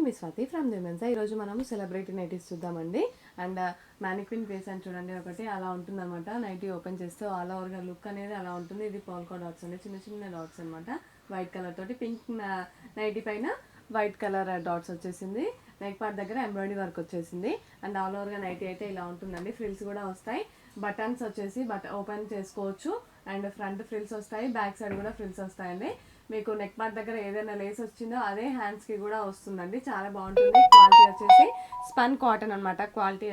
మీ Swathi from దిమెన్సా. ఈరోజు మనము celebrity nighties చూద్దామండి. అండ్ మ్యానిక్విన్ ఫేస్ అని చూడండి ఒకటి అలా ఉంటుంది అనమాట. నైటీ ఓపెన్ చేస్తే ఆల్ ఓవర్గా లుక్ అనేది అలా ఉంటుంది. ఇది పోల్కా డాట్స్ అండి, చిన్న చిన్న డాట్స్ అనమాట. వైట్ కలర్ తోటి పింక్ నైటీ పైన వైట్ కలర్ డాట్స్ వచ్చేసింది. నెక్ పార్ట్ దగ్గర ఎంబ్రాయిడరీ వర్క్ వచ్చేసింది. అండ్ ఆల్ ఓవర్గా నైటీ అయితే ఇలా ఉంటుందండి. ఫ్రిల్స్ కూడా వస్తాయి. బటన్స్ వచ్చేసి ఓపెన్ చేసుకోవచ్చు. అండ్ ఫ్రంట్ ఫ్రిల్స్ వస్తాయి, బ్యాక్ సైడ్ కూడా ఫ్రిల్స్ వస్తాయండి. మీకు నెక్ పార్ట్ దగ్గర ఏదైనా లేస్ వచ్చిందో అదే హ్యాండ్స్కి కూడా వస్తుందండి. చాలా బాగుంటుంది. క్వాలిటీ వచ్చేసి స్పన్ కాటన్ అనమాట. క్వాలిటీ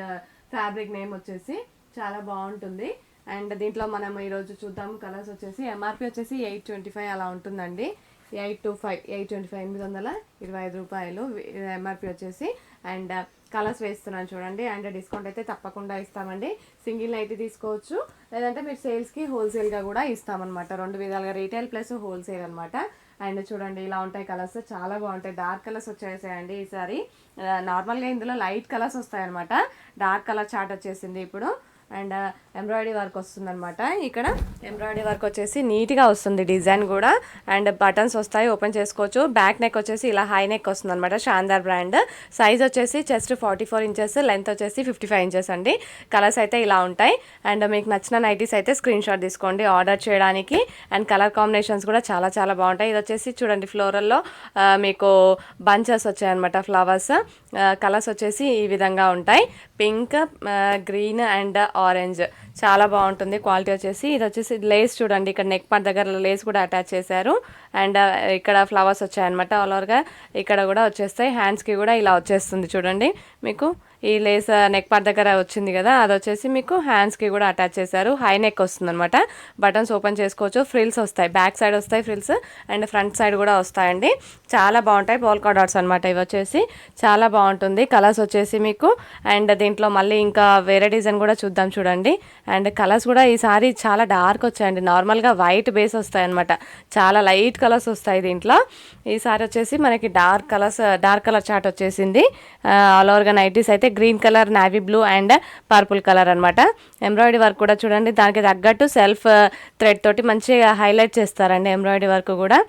ఫ్యాబ్రిక్ నేమ్ వచ్చేసి చాలా బాగుంటుంది. అండ్ దీంట్లో మనం ఈరోజు చూద్దాం కలర్స్ వచ్చేసి ఎంఆర్పి వచ్చేసి 825 అలా ఉంటుందండి. 825 825 రూపాయలు ఎంఆర్పి వచ్చేసి. అండ్ కలర్స్ వేస్తున్నాను చూడండి. అండ్ డిస్కౌంట్ అయితే తప్పకుండా ఇస్తామండి. సింగిల్ నైటీ తీసుకోవచ్చు, లేదంటే మీరు సేల్స్కి హోల్సేల్గా కూడా ఇస్తామన్నమాట. రెండు విధాలుగా రీటైల్ ప్లస్ హోల్సేల్ అనమాట. అండ్ చూడండి ఇలా ఉంటాయి కలర్స్, చాలా బాగుంటాయి. డార్క్ కలర్స్ వచ్చేసాయండి ఈసారి. నార్మల్గా ఇందులో లైట్ కలర్స్ వస్తాయన్నమాట. డార్క్ కలర్ చార్ట్ వచ్చేసింది ఇప్పుడు. అండ్ ఎంబ్రాయిడరీ వర్క్ వస్తుంది అనమాట. ఇక్కడ ఎంబ్రాయిడరీ వర్క్ వచ్చేసి నీట్గా వస్తుంది డిజైన్ కూడా. అండ్ బటన్స్ వస్తాయి, ఓపెన్ చేసుకోవచ్చు. బ్యాక్ నెక్ వచ్చేసి ఇలా హై నెక్ వస్తుంది అనమాట. శాందార్ బ్రాండ్. సైజ్ వచ్చేసి చెస్ట్ 44 ఇంచెస్, లెంత్ వచ్చేసి 55 ఇంచెస్ అండి. కలర్స్ అయితే ఇలా ఉంటాయి. అండ్ మీకు నచ్చిన నైటీస్ అయితే స్క్రీన్ షాట్ తీసుకోండి ఆర్డర్ చేయడానికి. అండ్ కలర్ కాంబినేషన్స్ కూడా చాలా చాలా బాగుంటాయి. ఇది వచ్చేసి చూడండి ఫ్లోరల్లో మీకు బంచెస్ వచ్చాయన్నమాట, ఫ్లవర్స్. కలర్స్ వచ్చేసి ఈ విధంగా ఉంటాయి, పింక్, గ్రీన్ అండ్ ఆరెంజ్. చాలా బాగుంటుంది క్వాలిటీ వచ్చేసి. ఇది వచ్చేసి లేస్ చూడండి, ఇక్కడ నెక్ పార్ట్ దగ్గర లేస్ కూడా అటాచ్ చేశారు. అండ్ ఇక్కడ ఫ్లవర్స్ వచ్చాయన్నమాట ఆల్ ఓవర్గా. ఇక్కడ కూడా వచ్చేస్తాయి. హ్యాండ్స్కి కూడా ఇలా వచ్చేస్తుంది చూడండి. మీకు ఈ లేస్ నెక్ పార్ట్ దగ్గర వచ్చింది కదా, అది వచ్చేసి మీకు హ్యాండ్స్కి కూడా అటాచ్ చేశారు. హై నెక్ వస్తుంది అనమాట. బటన్స్ ఓపెన్ చేసుకోవచ్చు. ఫ్రిల్స్ వస్తాయి, బ్యాక్ సైడ్ వస్తాయి ఫ్రిల్స్, అండ్ ఫ్రంట్ సైడ్ కూడా వస్తాయండి. చాలా బాగుంటాయి. పోల్కా డాట్స్ అనమాట ఇవి వచ్చేసి. చాలా బాగుంటుంది. కలర్స్ వచ్చేసి మీకు. అండ్ దీంట్లో మళ్ళీ ఇంకా వేరే డిజైన్ కూడా చూద్దాం చూడండి. అండ్ కలర్స్ కూడా ఈసారి చాలా డార్క్ వచ్చాయండి. నార్మల్గా వైట్ బేస్ వస్తాయి అనమాట, చాలా లైట్ కలర్స్ వస్తాయి దీంట్లో. ఈసారి వచ్చేసి మనకి డార్క్ కలర్ చార్ట్ వచ్చేసింది. ఆల్ ఓవర్గా నైటీస్ అయితే green colour, navy blue and purple colour అనమాట. ఎంబ్రాయిడరీ వర్క్ కూడా చూడండి, దానికి తగ్గట్టు సెల్ఫ్ థ్రెడ్ తోటి మంచిగా హైలైట్ చేస్తారండి ఎంబ్రాయిడరీ వర్క్ కూడా.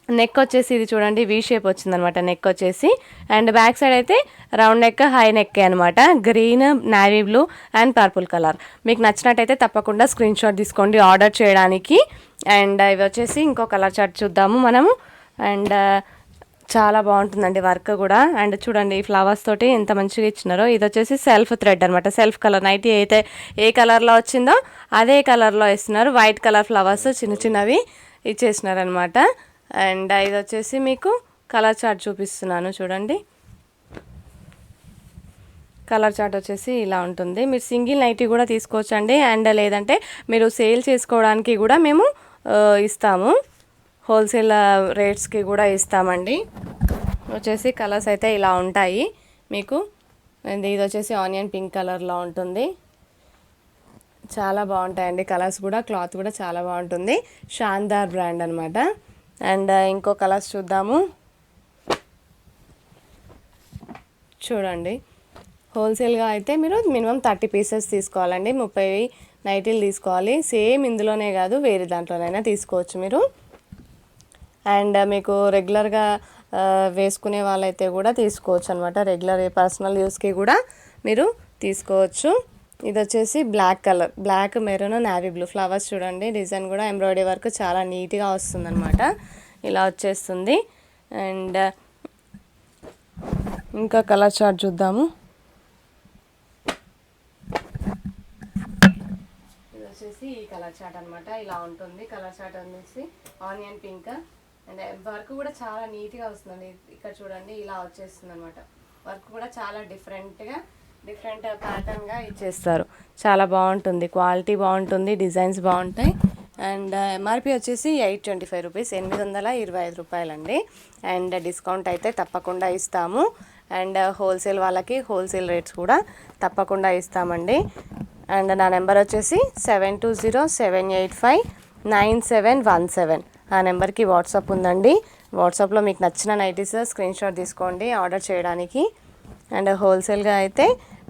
నెక్ వచ్చేసి ఇది చూడండి వీ షేప్ వచ్చిందనమాట నెక్ వచ్చేసి. అండ్ బ్యాక్ సైడ్ అయితే రౌండ్ నెక్, హై నెక్ అనమాట. Green, navy blue and purple colour. మీకు నచ్చినట్టయితే తప్పకుండా స్క్రీన్ షాట్ తీసుకోండి ఆర్డర్ చేయడానికి. అండ్ ఇవి వచ్చేసి ఇంకో కలర్ చార్ట్ చూద్దాము మనము. అండ్ చాలా బాగుంటుందండి వర్క్ కూడా. అండ్ చూడండి ఈ ఫ్లవర్స్ తోటి ఎంత మంచిగా ఇచ్చినారో. ఇది వచ్చేసి సెల్ఫ్ థ్రెడ్ అనమాట. సెల్ఫ్ కలర్ నైటీ అయితే ఏ కలర్లో వచ్చిందో అదే కలర్లో ఇస్తున్నారు. వైట్ కలర్ ఫ్లవర్స్ చిన్న చిన్నవి ఇచ్చేసినారు అనమాట. అండ్ ఇది వచ్చేసి మీకు కలర్ చార్ట్ చూపిస్తున్నాను చూడండి. కలర్ చార్ట్ వచ్చేసి ఇలా ఉంటుంది. మీరు సింగిల్ నైటీ కూడా తీసుకోవచ్చు అండి. అండ్ లేదంటే మీరు సేల్ చేసుకోవడానికి కూడా మేము ఇస్తాము. హోల్సేల్ రేట్స్కి కూడా ఇస్తామండి. వచ్చేసి కలర్స్ అయితే ఇలా ఉంటాయి మీకు. ఇది వచ్చేసి ఆనియన్ పింక్ కలర్లో ఉంటుంది. చాలా బాగుంటాయండి కలర్స్ కూడా. క్లాత్ కూడా చాలా బాగుంటుంది. శాందార్ బ్రాండ్ అనమాట. అండ్ ఇంకో కలర్స్ చూద్దాము చూడండి. హోల్సేల్గా అయితే మీరు మినిమం 30 పీసెస్ తీసుకోవాలండి. 30 నైటీలు తీసుకోవాలి. సేమ్ ఇందులోనే కాదు, వేరే దాంట్లోనైనా తీసుకోవచ్చు మీరు. అండ్ మీకు రెగ్యులర్గా వేసుకునే వాళ్ళైతే కూడా తీసుకోవచ్చు అనమాట. రెగ్యులర్ పర్సనల్ యూస్కి కూడా మీరు తీసుకోవచ్చు. ఇది వచ్చేసి black colour, black, maroon, navy blue flowers చూడండి. డిజైన్ కూడా ఎంబ్రాయిడరీ వర్క్ చాలా నీట్గా వస్తుంది అనమాట. ఇలా వచ్చేస్తుంది. అండ్ ఇంకా కలర్ చార్ట్ చూద్దాము. ఇది వచ్చేసి ఈ కలర్ చార్ట్ అనమాట. ఇలా ఉంటుంది కలర్ చార్ట్ అనేసి. ఆనియన్ పింక్ అండ్ వర్క్ కూడా చాలా నీట్గా వస్తుందండి. ఇక్కడ చూడండి ఇలా వచ్చేస్తుంది అనమాట. వర్క్ కూడా చాలా డిఫరెంట్ ప్యాటర్న్గా ఇచ్చేస్తారు. చాలా బాగుంటుంది. క్వాలిటీ బాగుంటుంది, డిజైన్స్ బాగుంటాయి. అండ్ ఎంఆర్పి వచ్చేసి 825 రూపీస్, 825 రూపాయలండి. అండ్ డిస్కౌంట్ అయితే తప్పకుండా ఇస్తాము. అండ్ హోల్సేల్ వాళ్ళకి హోల్సేల్ రేట్స్ కూడా తప్పకుండా ఇస్తామండి. అండ్ నా నెంబర్ వచ్చేసి 7207859717. ఆ నెంబర్కి వాట్సాప్ ఉందండి. వాట్సాప్లో మీకు నచ్చిన నైటీస్ స్క్రీన్ షాట్ తీసుకోండి ఆర్డర్ చేయడానికి. అండ్ హోల్సేల్గా అయితే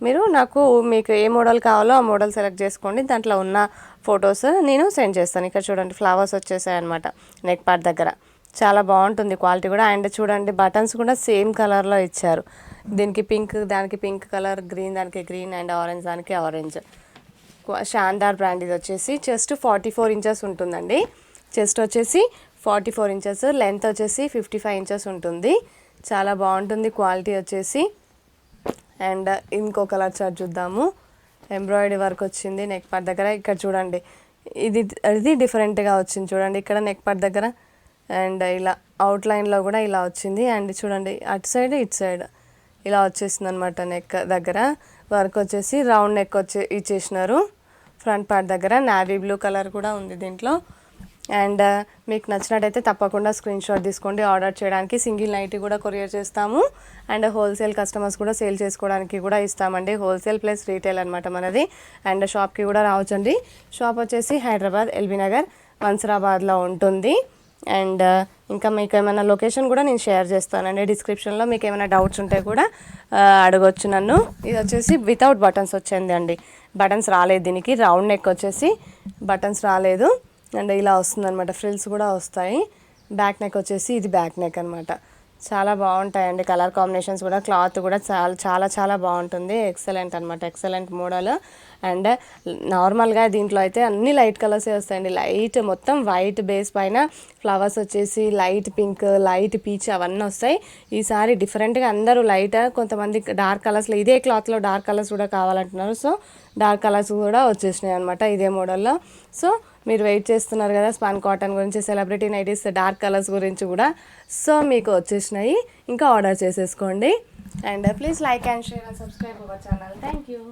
మీరు మీకు ఏ మోడల్ కావాలో ఆ మోడల్ సెలెక్ట్ చేసుకోండి. దాంట్లో ఉన్న ఫొటోస్ నేను సెండ్ చేస్తాను. ఇక్కడ చూడండి ఫ్లవర్స్ వచ్చేసాయి అనమాట నెక్ పార్ట్ దగ్గర. చాలా బాగుంటుంది క్వాలిటీ కూడా. అండ్ చూడండి బటన్స్ కూడా సేమ్ కలర్లో ఇచ్చారు. దీనికి పింక్, దానికి పింక్ కలర్, గ్రీన్ దానికి గ్రీన్, అండ్ ఆరెంజ్ దానికి ఆరెంజ్. శాందార్ బ్రాండ్ ఇది వచ్చేసి చెస్ట్ 44 ఇంచెస్ ఉంటుందండి. చెస్ట్ వచ్చేసి 44 ఇంచెస్, లెంత్ వచ్చేసి 55 ఇంచెస్ ఉంటుంది. చాలా బాగుంటుంది క్వాలిటీ వచ్చేసి. అండ్ ఇంకో కలర్ చార్ట్ చూద్దాము. ఎంబ్రాయిడరీ వర్క్ వచ్చింది నెక్ పార్ట్ దగ్గర. ఇక్కడ చూడండి ఇది డిఫరెంట్గా వచ్చింది చూడండి ఇక్కడ నెక్ పార్ట్ దగ్గర. అండ్ ఇలా అవుట్లైన్లో కూడా ఇలా వచ్చింది. అండ్ చూడండి అటు సైడ్ ఇటు సైడ్ ఇలా వచ్చేసింది అనమాట. నెక్ దగ్గర వర్క్ వచ్చేసి రౌండ్ నెక్ ఇచ్చేసినారు. ఫ్రంట్ పార్ట్ దగ్గర నావీ బ్లూ కలర్ కూడా ఉంది దీంట్లో. అండ్ మీకు నచ్చినట్టయితే తప్పకుండా స్క్రీన్ షాట్ తీసుకోండి. ఆర్డర్ చేయడానికి సింగిల్ నైటీ కూడా కొరియర్ చేస్తాము. అండ్ హోల్సేల్ కస్టమర్స్ కూడా సేల్ చేసుకోవడానికి కూడా ఇస్తామండి. హోల్సేల్ ప్లస్ రీటైల్ అనమాట మనది. అండ్ షాప్కి కూడా రావచ్చండి. షాప్ వచ్చేసి హైదరాబాద్ ఎల్బీ నగర్ మన్సరాబాద్లో ఉంటుంది. అండ్ ఇంకా మీకు ఏమైనా లొకేషన్ కూడా నేను షేర్ చేస్తానండి డిస్క్రిప్షన్లో. మీకు ఏమైనా డౌట్స్ ఉంటే కూడా అడగొచ్చు నన్ను. ఇది వచ్చేసి వితౌట్ బటన్స్ వచ్చింది అండి. బటన్స్ రాలేదు దీనికి. రౌండ్ నెక్ వచ్చేసి బటన్స్ రాలేదు. అండ్ ఇలా వస్తుందన్నమాట. ఫ్రిల్స్ కూడా వస్తాయి. బ్యాక్ నెక్ వచ్చేసి ఇది బ్యాక్ నెక్ అనమాట. చాలా బాగుంటాయండి కలర్ కాంబినేషన్స్ కూడా. క్లాత్ కూడా చాలా చాలా చాలా బాగుంటుంది. ఎక్సలెంట్ అనమాట. Excellent model. అండ్ నార్మల్గా దీంట్లో అయితే అన్ని లైట్ కలర్సే వస్తాయండి. లైట్ మొత్తం వైట్ బేస్ పైన ఫ్లవర్స్ వచ్చేసి లైట్ పింక్, లైట్ పీచ్ అవన్నీ వస్తాయి. ఈసారి డిఫరెంట్గా అందరూ లైట్, కొంతమంది డార్క్ కలర్స్లో ఇదే క్లాత్లో డార్క్ కలర్స్ కూడా కావాలంటున్నారు. సో డార్క్ కలర్స్ కూడా వచ్చేసినాయి అనమాట ఇదే మోడల్లో. సో మీరు వెయిట్ చేస్తున్నారు కదా స్పాన్ కాటన్ గురించి, సెలబ్రిటీ నైటీస్ డార్క్ కలర్స్ గురించి కూడా. సో మీకు వచ్చేసినాయి, ఇంకా ఆర్డర్ చేసేసుకోండి. And please like and share and subscribe our channel. Thank you.